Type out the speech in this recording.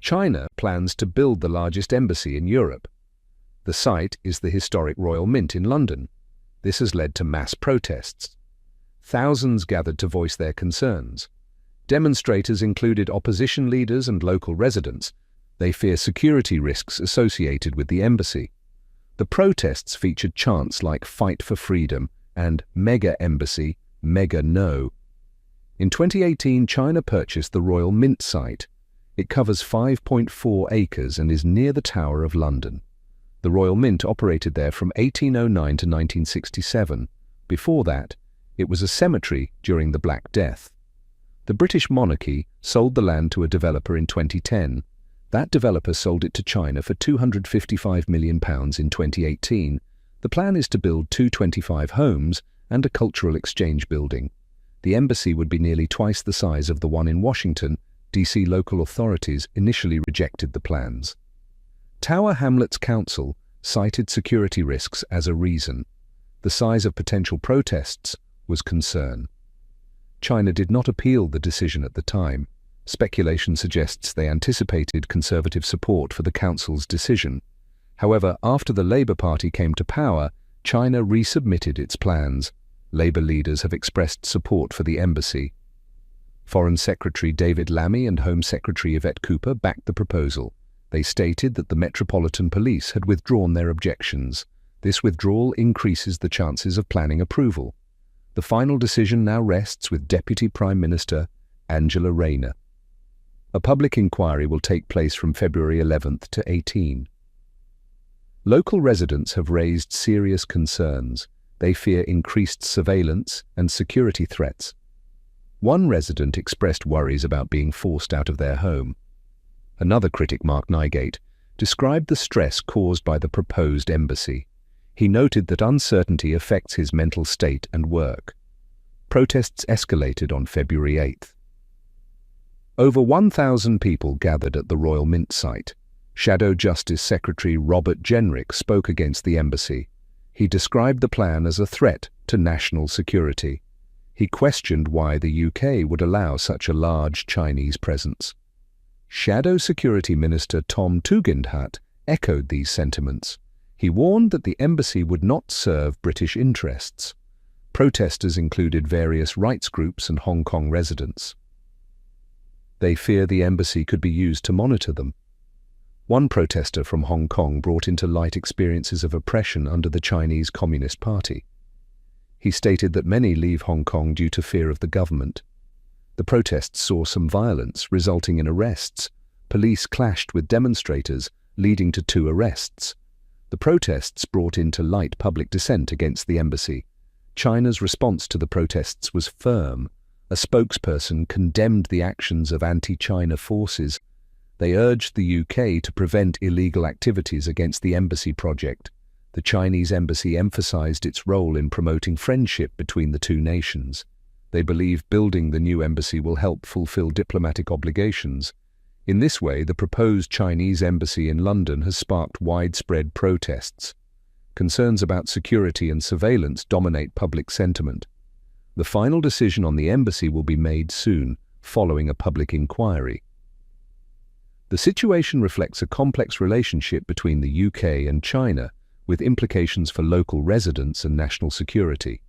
China plans to build the largest embassy in Europe. The site is the historic Royal Mint in London. This has led to mass protests. Thousands gathered to voice their concerns. Demonstrators included opposition leaders and local residents. They fear security risks associated with the embassy. The protests featured chants like "Fight for Freedom" and "Mega Embassy, Mega No." In 2018, China purchased the Royal Mint site. It covers 5.4 acres and is near the Tower of London. The Royal Mint operated there from 1809 to 1967. Before that, it was a cemetery during the Black Death. The British monarchy sold the land to a developer in 2010. That developer sold it to China for £255 million in 2018. The plan is to build 225 homes and a cultural exchange building. The embassy would be nearly twice the size of the one in Washington. DC local authorities initially rejected the plans. Tower Hamlets Council cited security risks as a reason. The size of potential protests was concern. China did not appeal the decision at the time. Speculation suggests they anticipated conservative support for the council's decision. However, after the Labour Party came to power, China resubmitted its plans. Labour leaders have expressed support for the embassy. Foreign Secretary David Lammy and Home Secretary Yvette Cooper backed the proposal. They stated that the Metropolitan Police had withdrawn their objections. This withdrawal increases the chances of planning approval. The final decision now rests with Deputy Prime Minister Angela Rayner. A public inquiry will take place from February 11th to 18. Local residents have raised serious concerns. They fear increased surveillance and security threats. One resident expressed worries about being forced out of their home. Another critic, Mark Nygate, described the stress caused by the proposed embassy. He noted that uncertainty affects his mental state and work. Protests escalated on February 8th. Over 1,000 people gathered at the Royal Mint site. Shadow Justice Secretary Robert Jenrick spoke against the embassy. He described the plan as a threat to national security. He questioned why the UK would allow such a large Chinese presence. Shadow Security Minister Tom Tugendhat echoed these sentiments. He warned that the embassy would not serve British interests. Protesters included various rights groups and Hong Kong residents. They fear the embassy could be used to monitor them. One protester from Hong Kong brought into light experiences of oppression under the Chinese Communist Party. He stated that many leave Hong Kong due to fear of the government. The protests saw some violence, resulting in arrests. Police clashed with demonstrators, leading to 2 arrests. The protests brought into light public dissent against the embassy. China's response to the protests was firm. A spokesperson condemned the actions of anti-China forces. They urged the UK to prevent illegal activities against the embassy project. The Chinese embassy emphasized its role in promoting friendship between the two nations. They believe building the new embassy will help fulfill diplomatic obligations. In this way, the proposed Chinese embassy in London has sparked widespread protests. Concerns about security and surveillance dominate public sentiment. The final decision on the embassy will be made soon, following a public inquiry. The situation reflects a complex relationship between the UK and China, with implications for local residents and national security.